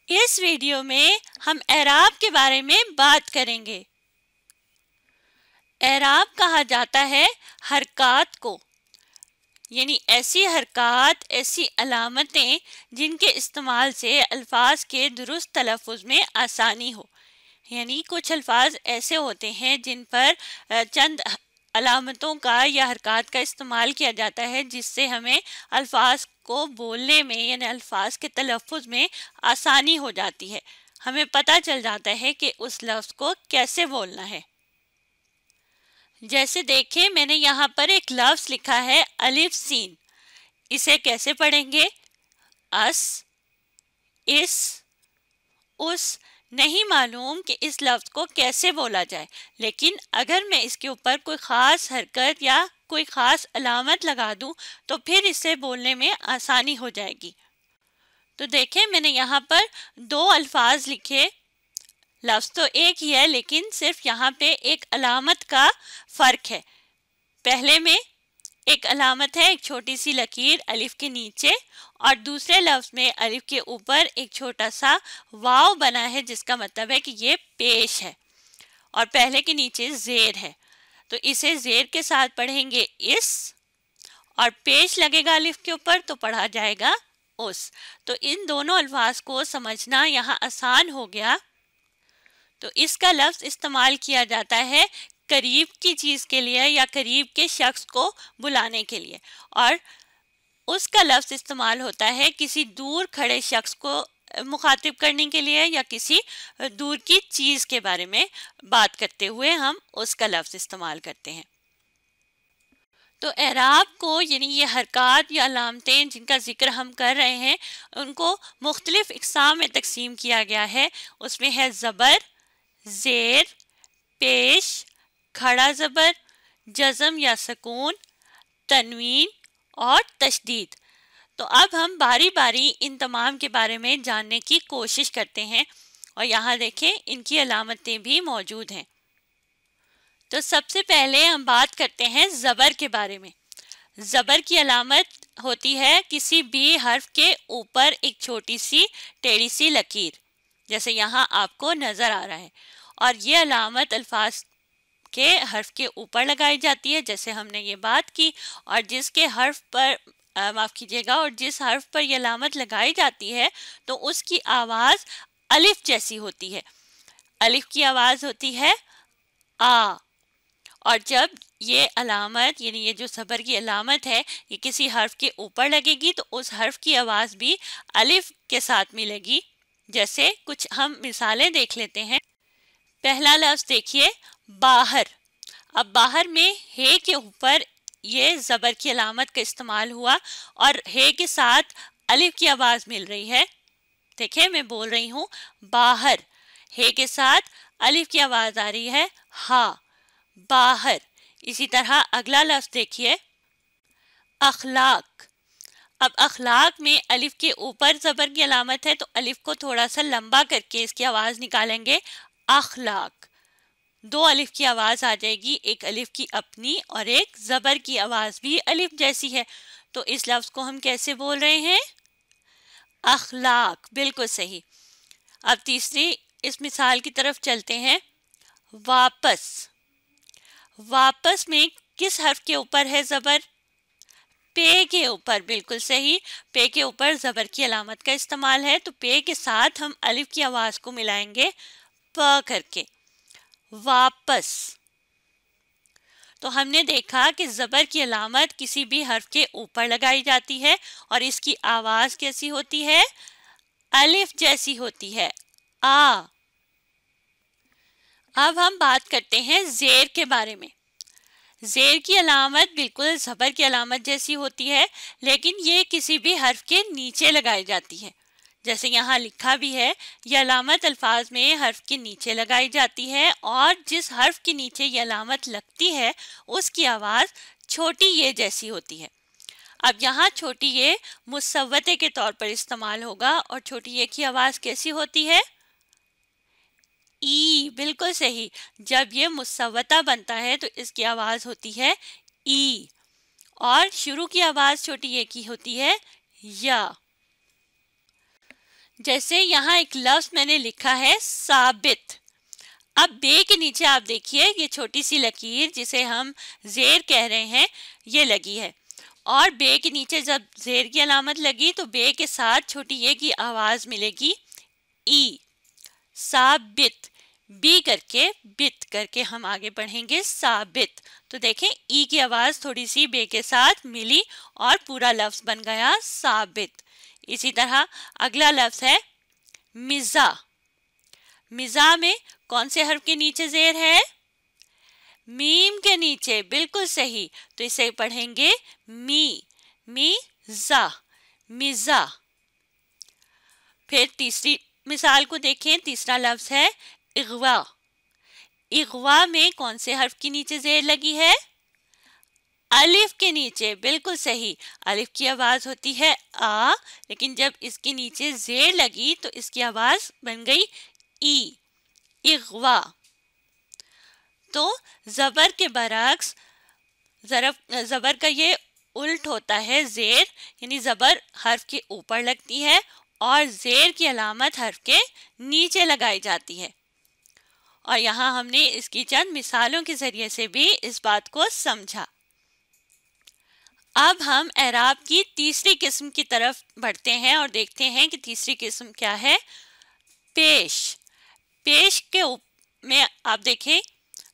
इस वीडियो में हम एराब के बारे में बात करेंगे। एराब कहा जाता है हरकात को, यानी ऐसी हरकात, ऐसी अलामतें जिनके इस्तेमाल से अल्फाज के दुरुस्त तलफ़ुज़ में आसानी हो। यानी कुछ अल्फाज ऐसे होते हैं जिन पर चंद अलामतों का या हरकात का इस्तेमाल किया जाता है जिससे हमें अल्फाज को बोलने में यानी अल्फाज के तलफ़ुज़ में आसानी हो जाती है। हमें पता चल जाता है कि उस लफ्ज़ को कैसे बोलना है। जैसे देखें, मैंने यहाँ पर एक लफ्ज़ लिखा है अलिफ सीन। इसे कैसे पढ़ेंगे? अस, इस, उस। नहीं मालूम कि इस लफ्ज़ को कैसे बोला जाए, लेकिन अगर मैं इसके ऊपर कोई ख़ास हरकत या कोई ख़ास अलामत लगा दूं तो फिर इसे बोलने में आसानी हो जाएगी। तो देखें, मैंने यहाँ पर दो अल्फाज लिखे। लफ्ज़ तो एक ही है लेकिन सिर्फ यहाँ पे एक अलामत का फ़र्क है। पहले में एक अलामत है, एक छोटी सी लकीर अलिफ के नीचे, और दूसरे लफ्ज़ में अलिफ के ऊपर एक छोटा सा वाव बना है जिसका मतलब है कि ये पेश है, और पहले के नीचे ज़ेर है। तो इसे ज़ेर के साथ पढ़ेंगे इस, और पेश लगेगा अलिफ के ऊपर तो पढ़ा जाएगा उस। तो इन दोनों अल्फाज को समझना यहाँ आसान हो गया। तो इसका लफ्ज़ इस्तेमाल किया जाता है करीब की चीज़ के लिए या करीब के शख्स को बुलाने के लिए, और उसका लफ्ज़ इस्तेमाल होता है किसी दूर खड़े शख्स को मुखातिब करने के लिए या किसी दूर की चीज़ के बारे में बात करते हुए हम उसका लफ्ज़ इस्तेमाल करते हैं। तो एराब को यानी ये हरकात या अलामतें जिनका ज़िक्र हम कर रहे हैं उनको मुख्तलिफ इक़साम में तकसीम किया गया है। उसमें है ज़बर, ज़ेर, पेश, खड़ा ज़बर, जज़म या सकून, तनवीन और तशदीद। तो अब हम बारी बारी इन तमाम के बारे में जानने की कोशिश करते हैं, और यहाँ देखें इनकी अलामतें भी मौजूद हैं। तो सबसे पहले हम बात करते हैं ज़बर के बारे में। ज़बर की अलामत होती है किसी भी हर्फ के ऊपर एक छोटी सी टेढ़ी सी लकीर, जैसे यहाँ आपको नज़र आ रहा है, और ये अलामत अल्फाज के हर्फ के ऊपर लगाई जाती है जैसे हमने ये बात की, और जिसके हर्फ पर माफ़ कीजिएगा, और जिस हर्फ पर यह अलामत लगाई जाती है तो उसकी आवाज़ अलिफ जैसी होती है। अलिफ की आवाज़ होती है आ, और जब ये अलामत यानी ये जो ज़बर की अलामत है ये किसी हर्फ के ऊपर लगेगी तो उस हर्फ की आवाज़ भी अलिफ के साथ मिलेगी। जैसे कुछ हम मिसालें देख लेते हैं। पहला लफ्ज़ देखिए, बाहर। अब बाहर में हे के ऊपर ये ज़बर की अलामत का इस्तेमाल हुआ और हे के साथ अलिफ की आवाज़ मिल रही है। देखिए मैं बोल रही हूँ बाहर, हे के साथ अलिफ की आवाज़ आ रही है हा, बाहर। इसी तरह अगला लफ्ज़ देखिए, अखलाक। अब अखलाक में अलिफ के ऊपर ज़बर की अलामत है तो अलिफ को थोड़ा सा लंबा करके इसकी आवाज़ निकालेंगे अखलाक। दो अलिफ की आवाज़ आ जाएगी, एक अलिफ की अपनी और एक ज़बर की आवाज़ भी अलिफ जैसी है। तो इस लफ्ज़ को हम कैसे बोल रहे हैं? अखलाक, बिल्कुल सही। अब तीसरी इस मिसाल की तरफ चलते हैं, वापस। वापस में किस हर्फ के ऊपर है ज़बर? पे के ऊपर, बिल्कुल सही। पे के ऊपर ज़बर की अलामत का इस्तेमाल है तो पे के साथ हम अलिफ की आवाज़ को मिलाएंगे प करके, वापस। तो हमने देखा कि ज़बर की अलामत किसी भी हर्फ के ऊपर लगाई जाती है और इसकी आवाज़ कैसी होती है? अलिफ जैसी होती है, आ। अब हम बात करते हैं ज़ेर के बारे में। ज़ेर की अलामत बिल्कुल ज़बर की अलामत जैसी होती है लेकिन ये किसी भी हर्फ के नीचे लगाई जाती है। जैसे यहाँ लिखा भी है, यह अलामत अल्फाज में हर्फ के नीचे लगाई जाती है और जिस हर्फ के नीचे यह अलामत लगती है उसकी आवाज़ छोटी ये जैसी होती है। अब यहाँ छोटी ये मुसव्वते के तौर पर इस्तेमाल होगा और छोटी ये की आवाज़ कैसी होती है? ई, बिल्कुल सही। जब ये मुसव्वता बनता है तो इसकी आवाज़ होती है ई, और शुरू की आवाज़ छोटी ये की होती है या। जैसे यहाँ एक लफ्ज मैंने लिखा है साबित। अब बे के नीचे आप देखिए ये छोटी सी लकीर जिसे हम जेर कह रहे हैं ये लगी है, और बे के नीचे जब जेर की अलामत लगी तो बे के साथ छोटी ए की आवाज मिलेगी ई। साबित, बी करके बित करके हम आगे बढ़ेंगे साबित। तो देखें ई की आवाज थोड़ी सी बे के साथ मिली और पूरा लफ्ज बन गया साबित। इसी तरह अगला लफ्ज है मिजा। मिजा में कौन से हर्फ के नीचे जेर है? मीम के नीचे, बिल्कुल सही। तो इसे पढ़ेंगे मी जा, मिजा। फिर तीसरी मिसाल को देखें, तीसरा लफ्ज है इगवा। इगवा में कौन से हर्फ के नीचे जेर लगी है? अलिफ के नीचे, बिल्कुल सही। अलिफ की आवाज होती है आ, लेकिन जब इसके नीचे जेर लगी तो इसकी आवाज बन गई ई, इगवा। तो जबर के बरक्स जबर का ये उल्ट होता है जेर, यानी जबर हर्फ के ऊपर लगती है और जेर की अलामत हर्फ के नीचे लगाई जाती है। और यहाँ हमने इसकी चंद मिसालों के जरिए से भी इस बात को समझा। अब हम एराब की तीसरी किस्म की तरफ बढ़ते हैं और देखते हैं कि तीसरी किस्म क्या है। पेश। पेश के में आप देखें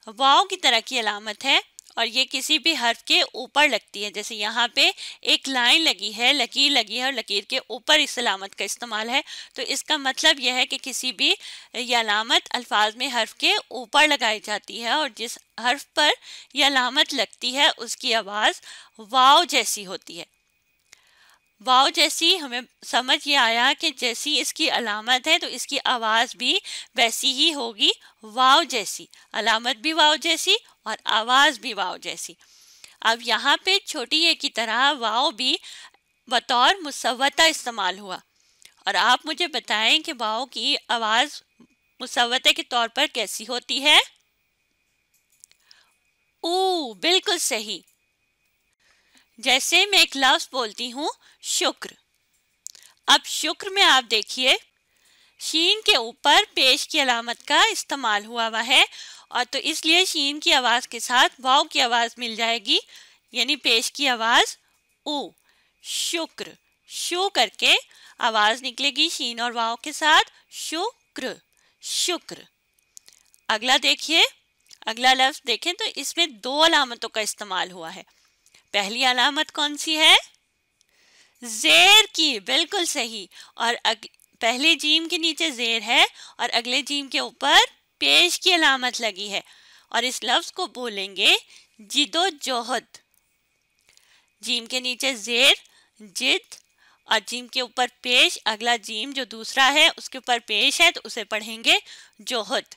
वाव की तरह की अलामत है और ये किसी भी हर्फ के ऊपर लगती है। जैसे यहाँ पे एक लाइन लगी है, लकीर लगी है और लकीर के ऊपर इस अलामत का इस्तेमाल है, तो इसका मतलब यह है कि किसी भी ये अलामत अल्फाज में हर्फ के ऊपर लगाई जाती है और जिस हर्फ पर यह अलामत लगती है उसकी आवाज़ वाव जैसी होती है। वाव जैसी हमें समझ ये आया कि जैसी इसकी अलामत है तो इसकी आवाज़ भी वैसी ही होगी, वाव जैसी। अलामत भी वाव जैसी और आवाज़ भी वाव जैसी। अब यहाँ पे छोटी ए की तरह वाव भी बतौर मुसव्वता इस्तेमाल हुआ और आप मुझे बताएं कि वाव की आवाज़ मुसव्वते के तौर पर कैसी होती है? ऊ, बिल्कुल सही। जैसे मैं एक लफ्ज बोलती हूँ शुक्र। अब शुक्र में आप देखिए शीन के ऊपर पेश की अलामत का इस्तेमाल हुआ है और तो इसलिए शीन की आवाज़ के साथ वाव की आवाज़ मिल जाएगी, यानी पेश की आवाज़ ऊ। शुक्र, शू करके आवाज़ निकलेगी शीन और वाव के साथ, शुक्र, शुक्र। अगला देखिए, अगला लफ्ज देखें तो इसमें दो अलामतों का इस्तेमाल हुआ है। पहली अलामत कौन सी है? जेर की, बिल्कुल सही। और पहले जीम के नीचे जेर है और अगले जीम के ऊपर पेश की अलामत लगी है और इस लफ्ज को बोलेंगे जिदोजहद। जीम के नीचे जेर, जिद, और जीम के ऊपर पेश, अगला जीम जो दूसरा है उसके ऊपर पेश है तो उसे पढ़ेंगे जोहद,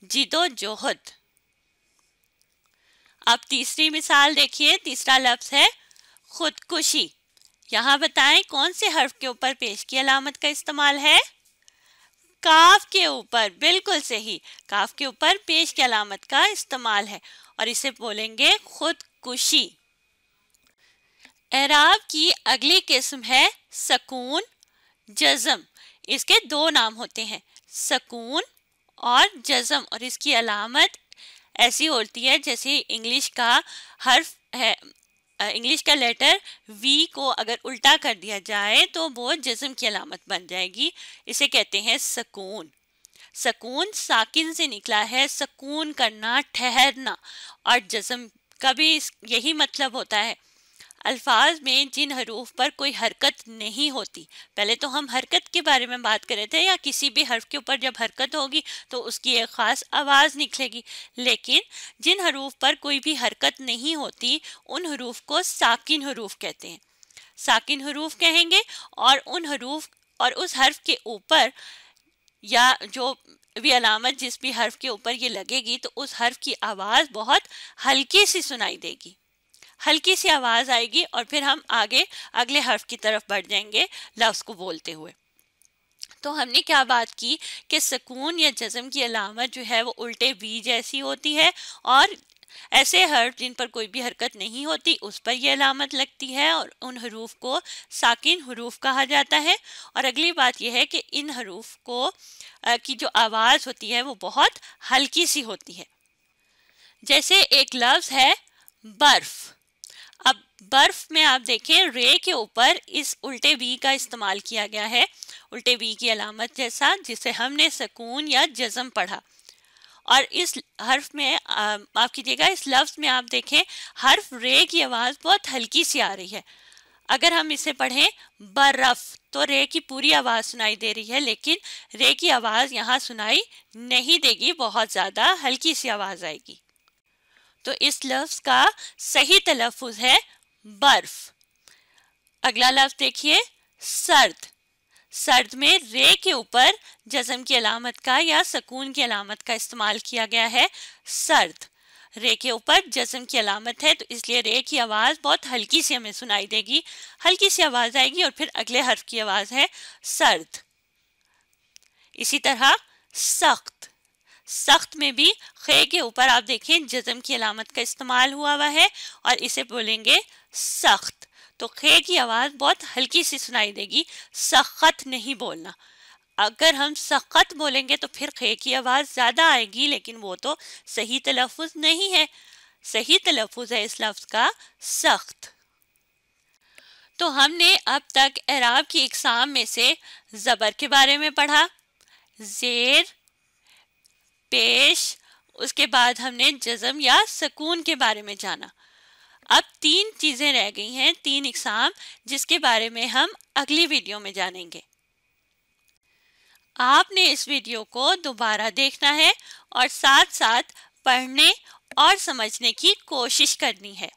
जिदोजहद। अब तीसरी मिसाल देखिए, तीसरा लफ्ज है खुदकुशी। यहाँ बताएं कौन से हर्फ के ऊपर पेश की अलामत का इस्तेमाल है? काफ के ऊपर, बिल्कुल सही। काफ के ऊपर पेश की अलामत का इस्तेमाल है और इसे बोलेंगे खुदकुशी। एराब की अगली किस्म है सकून, जज़म। इसके दो नाम होते हैं, सकून और जज़म, और इसकी अलामत ऐसी होती है जैसे इंग्लिश का हर्फ है, इंग्लिश का लेटर वी को अगर उल्टा कर दिया जाए तो वो जज़म की अलामत बन जाएगी। इसे कहते हैं सकून। सकून साकिन से निकला है, सकून करना, ठहरना, और जज़म का भी यही मतलब होता है। अल्फाज में जिन हरूफ पर कोई हरकत नहीं होती, पहले तो हम हरकत के बारे में बात कर रहे थे, या किसी भी हर्फ के ऊपर जब हरकत होगी तो उसकी एक ख़ास आवाज़ निकलेगी, लेकिन जिन हरूफ पर कोई भी हरकत नहीं होती उन हरूफ को साकिन हरूफ कहते हैं। साकिन हरूफ कहेंगे और उन हरूफ और उस हर्फ के ऊपर या जो भी अलामत जिस भी हर्फ के ऊपर ये लगेगी तो उस हर्फ की आवाज़ बहुत हल्की सी सुनाई देगी, हल्की सी आवाज़ आएगी और फिर हम आगे अगले हर्फ की तरफ बढ़ जाएंगे लफ्ज़ को बोलते हुए। तो हमने क्या बात की कि सुकून या जज़म की अलामत जो है वो उल्टे वी जैसी होती है और ایسے حرف جن پر کوئی بھی حرکت نہیں ہوتی اس پر یہ علامت لگتی ہے اور ان حروف کو ساکن حروف کہا جاتا ہے. اور اگلی بات یہ ہے کہ ان حروف کو کی جو آواز ہوتی ہے وہ بہت ہلکی سی ہوتی ہے. جیسے ایک لفظ ہے برف. اب برف میں آپ دیکھیں رے کے اوپر اس الٹے بی کا استعمال کیا گیا ہے, الٹے بی کی علامت جیسا, جسے ہم نے سکون یا جزم پڑھا. اور اس حرف میں معاف کیجیے گا, اس لفظ میں آپ دیکھیں حرف رے کی آواز بہت ہلکی سی آ رہی ہے. اگر ہم اسے پڑھیں برف تو رے کی پوری آواز سنائی دے رہی ہے, لیکن رے کی آواز یہاں سنائی نہیں دے گی, بہت زیادہ ہلکی سی آواز آئے گی. تو اس لفظ کا صحیح تلفظ ہے برف. اگلا لفظ دیکھیے سرد. سرد میں رے کے اوپر جزم کی علامت کا یا سکون کی علامت کا استعمال کیا گیا ہے. سرد رے کے اوپر جزم کی علامت ہے, تو اس لیے رے کی آواز بہت ہلکی سی ہمیں سنائی دے گی, ہلکی سی آواز آئے گی. اور پھر اگلے حرف کی آواز ہے سرد. اسی طرح سخت. سخت میں بھی خے کے اوپر آپ دیکھیں جزم کی علامت کا استعمال ہوا ہے اور اسے بولیں گے سخت. تو خے کی آواز بہت ہلکی سی سنائی دے گی, سخت نہیں بولنا. اگر ہم سخت بولیں گے تو پھر خے کی آواز زیادہ آئے گی, لیکن وہ تو صحیح تلفظ نہیں ہے. صحیح تلفظ ہے اس لفظ کا سخت. تو ہم نے اب تک اعراب کی اقسام میں سے زبر کے بارے میں پڑھا, زیر, پیش, اس کے بعد ہم نے جزم یا سکون کے بارے میں جانا. اب 3 چیزیں رہ گئی ہیں, 3 اقسام, جس کے بارے میں ہم اگلی ویڈیو میں جانیں گے. آپ نے اس ویڈیو کو دوبارہ دیکھنا ہے اور ساتھ ساتھ پڑھنے اور سمجھنے کی کوشش کرنی ہے.